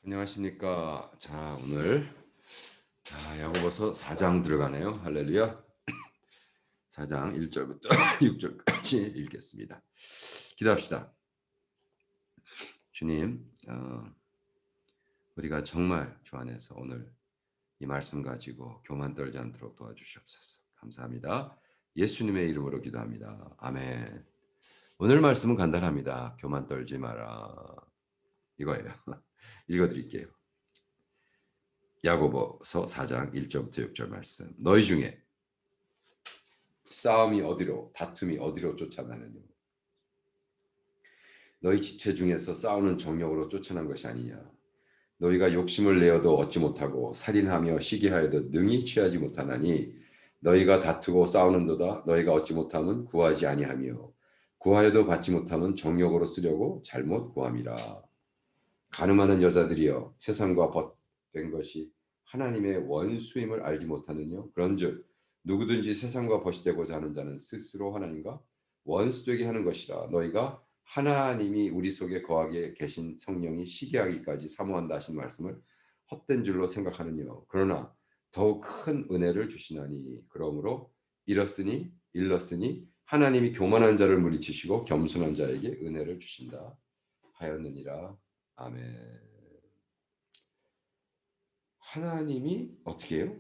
안녕하십니까. 자, 오늘 야고보서 4장 들어가네요. 할렐루야. 4장 1절부터 6절까지 읽겠습니다. 기도합시다. 주님, 우리가 정말 주 안에서 오늘 이 말씀 가지고 교만 떨지 않도록 도와주시옵소서. 감사합니다. 예수님의 이름으로 기도합니다. 아멘. 오늘 말씀은 간단합니다. 교만 떨지 마라. 이거예요. 읽어드릴게요. 야고보서 4장 1절부터 6절 말씀. 너희 중에 싸움이 어디로, 다툼이 어디로 쫓아가느냐? 너희 지체 중에서 싸우는 정욕으로 쫓아난 것이 아니냐? 너희가 욕심을 내어도 얻지 못하고 살인하며 시기하여도 능히 취하지 못하나니 너희가 다투고 싸우는도다. 너희가 얻지 못하면 구하지 아니하며 구하여도 받지 못하면 정욕으로 쓰려고 잘못 구함이라. 가늠하는 여자들이여, 세상과 벗된 것이 하나님의 원수임을 알지 못하느냐? 그런즉 누구든지 세상과 벗되고자 하는 자는 스스로 하나님과 원수되게 하는 것이라. 너희가 하나님이 우리 속에 거하게 계신 성령이 시기하기까지 사모한다 하신 말씀을 헛된 줄로 생각하느냐? 그러나 더욱 큰 은혜를 주시나니. 그러므로 일렀으니 하나님이 교만한 자를 물리치시고 겸손한 자에게 은혜를 주신다 하였느니라. 아멘. 하나님이 어떻게 해요?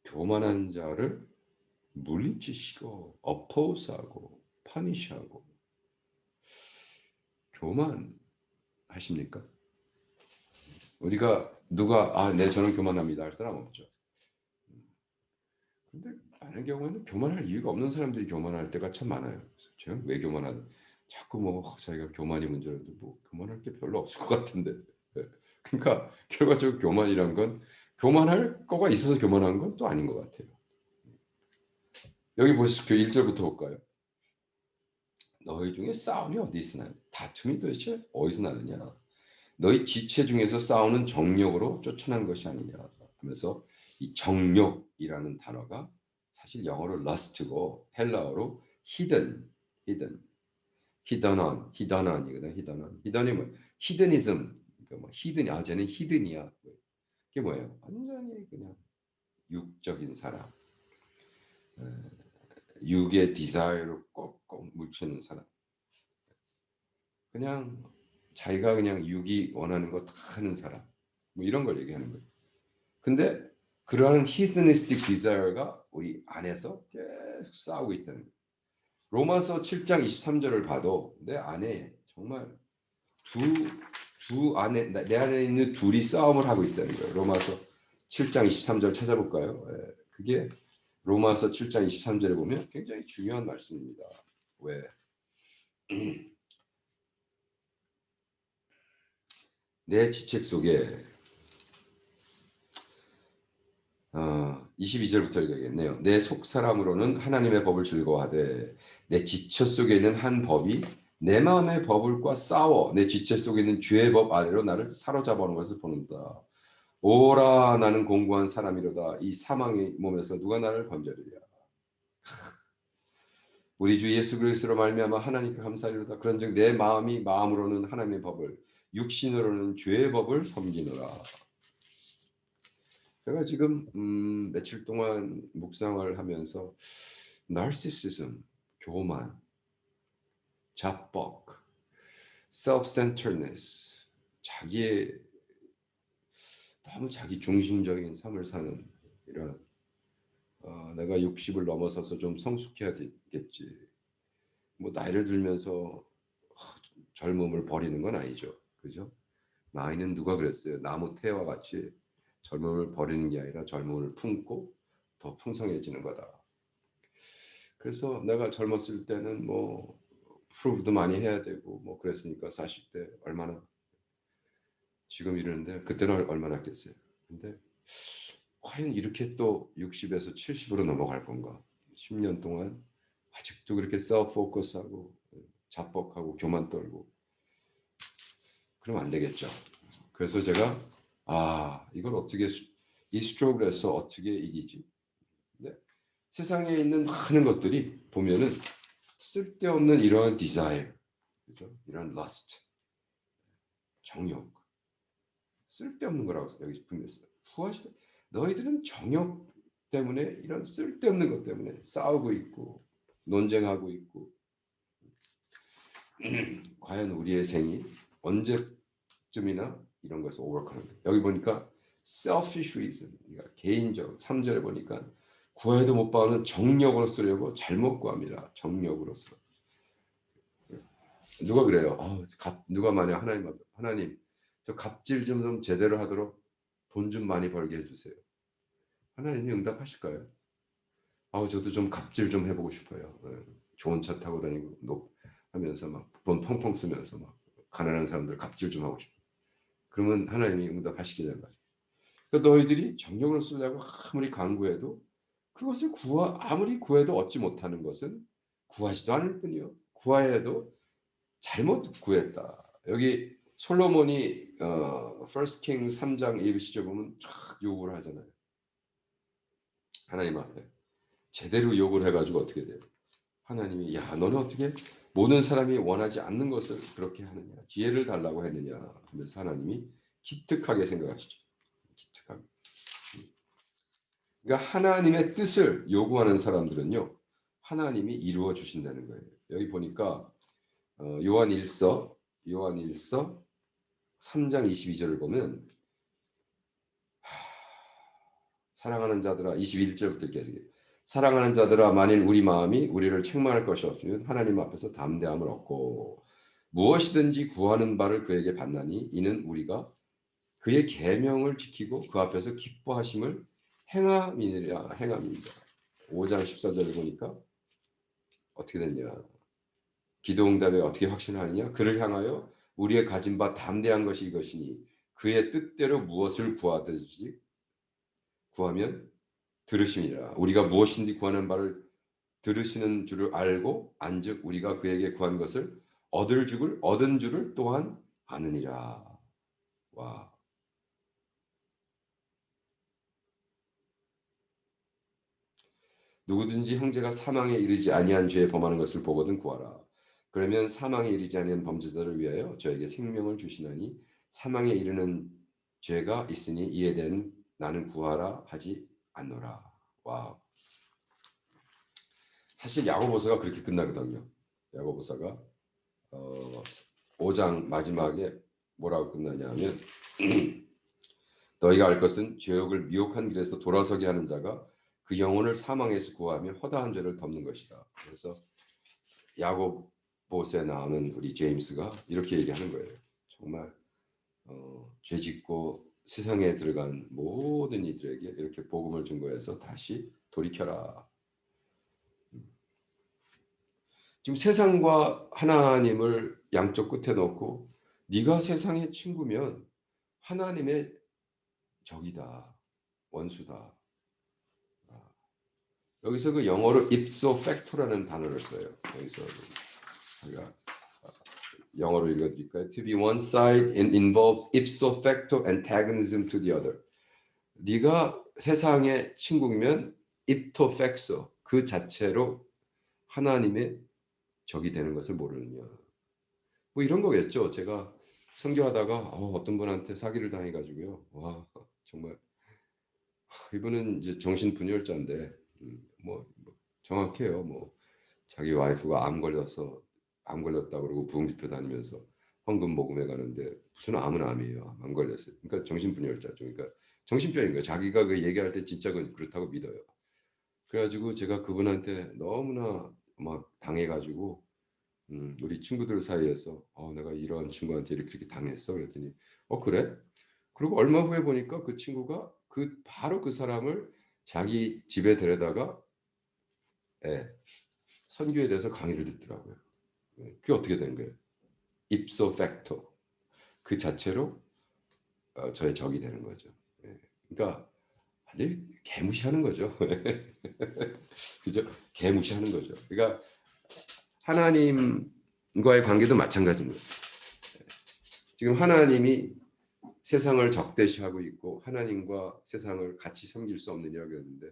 교만한 자를 물리치시고 어포스하고 파니시하고. 교만하십니까? 우리가 누가 네 저는 교만합니다 할 사람 없죠. 근데 많은 경우에는 교만할 이유가 없는 사람들이 교만할 때가 참 많아요. 제가 왜 교만한? 자꾸 뭐 자기가 교만이 문제라도 뭐 교만할 게 별로 없을 것 같은데. 그러니까 결과적으로 교만이란 건 교만할 거가 있어서 교만한 건 또 아닌 것 같아요. 여기 보시죠. 1절부터 볼까요? 너희 중에 싸움이 어디서 나냐? 다툼이 도대체 어디서 나느냐? 너희 지체 중에서 싸우는 정욕으로 쫓아난 것이 아니냐 하면서 이 정욕이라는 단어가 사실 영어로 lust고 헬라어로 hiddenon이거든. hidden이 뭐 히드니즘, 그러니까 뭐 히든, 쟤는 히든이야. 그게 뭐예요? 완전히 그냥 육적인 사람, 육의 디자이어로 꼭꼭 묻히는 사람, 그냥 자기가 그냥 육이 원하는 거 다 하는 사람, 뭐 이런 걸 얘기하는 거예요. 근데 그러한 히드니스틱 디자이어가 우리 안에서 계속 싸우고 있다는 거예요. 로마서 7장 23절을 봐도 내 안에 정말 내 안에 있는 둘이 싸움을 하고 있다는 거예요. 로마서 7장 23절 찾아볼까요? 그게 로마서 7장 23절에 보면 굉장히 중요한 말씀입니다. 왜? 내 지책 속에 22절부터 읽어야겠네요. 내 속사람으로는 하나님의 법을 즐거워하되 내 지체 속에 있는 한 법이 내 마음의 법과 싸워 내 지체 속에 있는 죄의 법 아래로 나를 사로잡아오는 것을 보는다. 오라, 나는 공고한 사람이로다. 이 사망의 몸에서 누가 나를 건져주랴. 우리 주 예수 그리스도로 말미암아 하나님께 감사하리로다. 그런즉 내 마음이 마음으로는 하나님의 법을, 육신으로는 죄의 법을 섬기노라. 제가 지금 며칠 동안 묵상을 하면서 narcissism, 교만, 자뻑, self-centeredness, 너무 자기 중심적인 삶을 사는 이런 내가 60을 넘어서서 좀 성숙해야 되겠지. 뭐 나이를 들면서 젊음을 버리는 건 아니죠. 그죠? 나이는 누가 그랬어요? 나무 태와 같이 젊음을 버리는 게 아니라 젊음을 품고 더 풍성해지는 거다. 그래서 내가 젊었을 때는 뭐 프로브도 많이 해야 되고 뭐 그랬으니까 40대 얼마나 지금 이러는데 그때는 얼마나 했겠어요. 근데 과연 이렇게 또 60에서 70으로 넘어갈 건가? 10년 동안 아직도 그렇게 셀프 포커스하고 자뻑하고 교만 떨고 그러면 안 되겠죠. 그래서 제가 이걸 어떻게 이 스트로크에서 어떻게 이기지? 근데 세상에 있는 많은 것들이 보면은 쓸데없는 이러한 디자인, 그죠? 이런 러스트, 정욕, 쓸데없는 거라고 여기 분명히 구하시다. 너희들은 정욕 때문에 이런 쓸데없는 것 때문에 싸우고 있고 논쟁하고 있고 과연 우리의 생이 언제쯤이나 이런 것을 오버컴합니다. 여기 보니까 selfish reason, 그러니까 개인적 3절에 보니까 구해도 못 받는 정력으로 쓰려고 잘못 구합니다. 정력으로서. 누가 그래요? 누가 만약 하나님 저 갑질 좀 제대로 하도록 돈 좀 많이 벌게 해주세요. 하나님이 응답하실까요? 저도 좀 갑질 좀 해보고 싶어요. 좋은 차 타고 다니고 하면서 막 돈 펑펑 쓰면서 막 가난한 사람들 갑질 좀 하고 싶어요. 그러면 하나님이 응답하시게 된 말이에요. 그러니까 너희들이 정력을 쓰려고 아무리 간구해도 그것을 아무리 구해도 얻지 못하는 것은 구하지도 않을 뿐이요. 구하여도 잘못 구했다. 여기 솔로몬이 First Kings 3장 1시절 보면 쫙 요구를 하잖아요. 하나님 앞에 제대로 요구를 해가지고 어떻게 돼요? 하나님이 야 너는 어떻게 모든 사람이 원하지 않는 것을 그렇게 하느냐 지혜를 달라고 했느냐 하면서 하나님이 기특하게 생각하시죠. 기특하게. 그러니까 하나님의 뜻을 요구하는 사람들은요 하나님이 이루어 주신다는 거예요. 여기 보니까 요한 1서 3장 22절을 보면 사랑하는 자들아 21절부터 이렇게 해요. 사랑하는 자들아 만일 우리 마음이 우리를 책망할 것이 없으면 하나님 앞에서 담대함을 얻고 무엇이든지 구하는 바를 그에게 받나니 이는 우리가 그의 계명을 지키고 그 앞에서 기뻐하심을 행함이니라. 5장 14절을 보니까 어떻게 됐냐. 기도응답에 어떻게 확신하느냐. 그를 향하여 우리의 가진 바 담대한 것이 이것이니 그의 뜻대로 무엇을 구하든지 구하면 들으심이라. 우리가 무엇인지 구하는 바를 들으시는 줄을 알고 안즉 우리가 그에게 구한 것을 얻은 줄을 또한 아느니라. 와. 누구든지 형제가 사망에 이르지 아니한 죄에 범하는 것을 보거든 구하라. 그러면 사망에 이르지 아니한 범죄자를 위하여 저에게 생명을 주시나니 사망에 이르는 죄가 있으니 이에 대한 나는 구하라 하지 않노라. 와. 사실 야고보서가 그렇게 끝나거든요. 야고보서가 5장 마지막에 뭐라고 끝나냐면 너희가 알 것은 죄악을 미혹한 길에서 돌아서게 하는 자가 그 영혼을 사망에서 구하며 허다한 죄를 덮는 것이다. 그래서 야고보서에 나오는 우리 제임스가 이렇게 얘기하는 거예요. 정말 죄짓고 세상에 들어간 모든 이들에게 이렇게 복음을 증거해서 다시 돌이켜라. 지금 세상과 하나님을 양쪽 끝에 놓고 네가 세상의 친구면 하나님의 적이다. 원수다. 여기서 그 영어로 ipso facto라는 단어를 써요. 여기서 제가 영어로 읽어드릴까요? To be one side and involves ipso facto antagonism to the other. 네가 세상의 친구면 ipso facto 그 자체로 하나님의 적이 되는 것을 모르느냐. 뭐 이런 거겠죠. 제가 선교하다가 어떤 분한테 사기를 당해가지고요. 와 정말 이분은 이제 정신분열자인데 뭐 정확해요. 뭐 자기 와이프가 암 걸렸다 그러고 부흥집회 다니면서 헌금 모금해 가는데 무슨 암은 암이에요. 암 걸렸어요. 그러니까 정신분열자죠. 그러니까 정신병인 거예요. 자기가 그 얘기할 때 진짜 그렇다고 믿어요. 그래가지고 제가 그분한테 너무나 막 당해가지고 우리 친구들 사이에서 내가 이런 친구한테 이렇게 당했어. 그랬더니 그래? 그리고 얼마 후에 보니까 그 친구가 바로 그 사람을 자기 집에 데려다가 선교에 대해서 강의를 듣더라고요. 그게 어떻게 된 거예요? ipso facto 그 자체로 저의 적이 되는 거죠. 그러니까 완전히 개무시하는 거죠. 그죠? 개무시하는 거죠. 그러니까 하나님과의 관계도 마찬가지입니다. 지금 하나님이 세상을 적대시하고 있고 하나님과 세상을 같이 섬길 수 없느냐고 그랬는데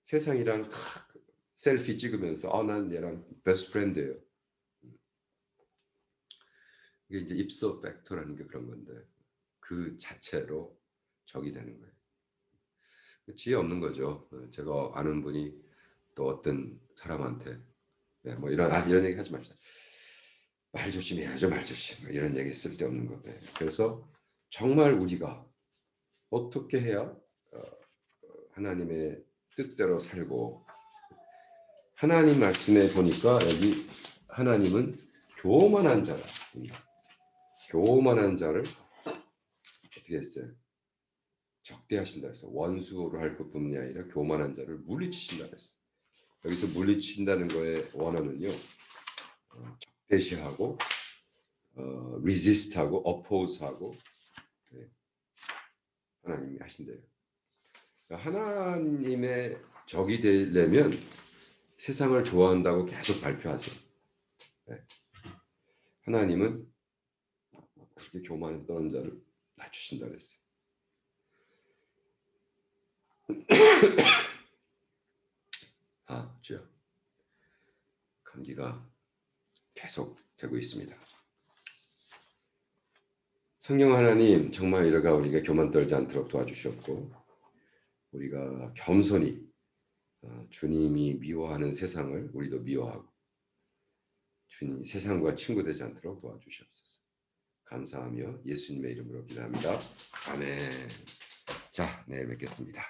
세상이랑 탁 셀피 찍으면서 난 얘랑 베스트 프렌드예요. 이게 이제 ipso facto라는 게 그런 건데 그 자체로 적이 되는 거예요. 지혜 없는 거죠. 제가 아는 분이 또 어떤 사람한테 뭐 이런 얘기 하지 맙시다. 말 조심해야죠, 말 조심. 뭐 이런 얘기 쓸데없는 거. 그래서 정말 우리가 어떻게 해야 하나님의 뜻대로 살고, 하나님 말씀에 보니까 여기 하나님은 교만한 자라. 교만한 자를 어떻게 했어요? 적대하신다 했어. 원수로 할 것뿐만이 아니라 교만한 자를 물리치신다 했어. 여기서 물리친다는 거의 원어는요, 적대시하고, resist하고, oppose하고, 네, 하나님이 하신대요. 하나님의 적이 되려면 세상을 좋아한다고 계속 발표하세요. 네. 하나님은 그렇게 교만했던 자를 낮추신다 그랬어요. 주여, 감기가 계속 되고 있습니다. 성령 하나님, 정말 이러가 우리가 교만 떨지 않도록 도와주셨고, 우리가 겸손히 주님이 미워하는 세상을 우리도 미워하고, 주님 세상과 친구 되지 않도록 도와주시옵소서. 감사하며 예수님의 이름으로 기도합니다. 아멘. 자, 내일 뵙겠습니다.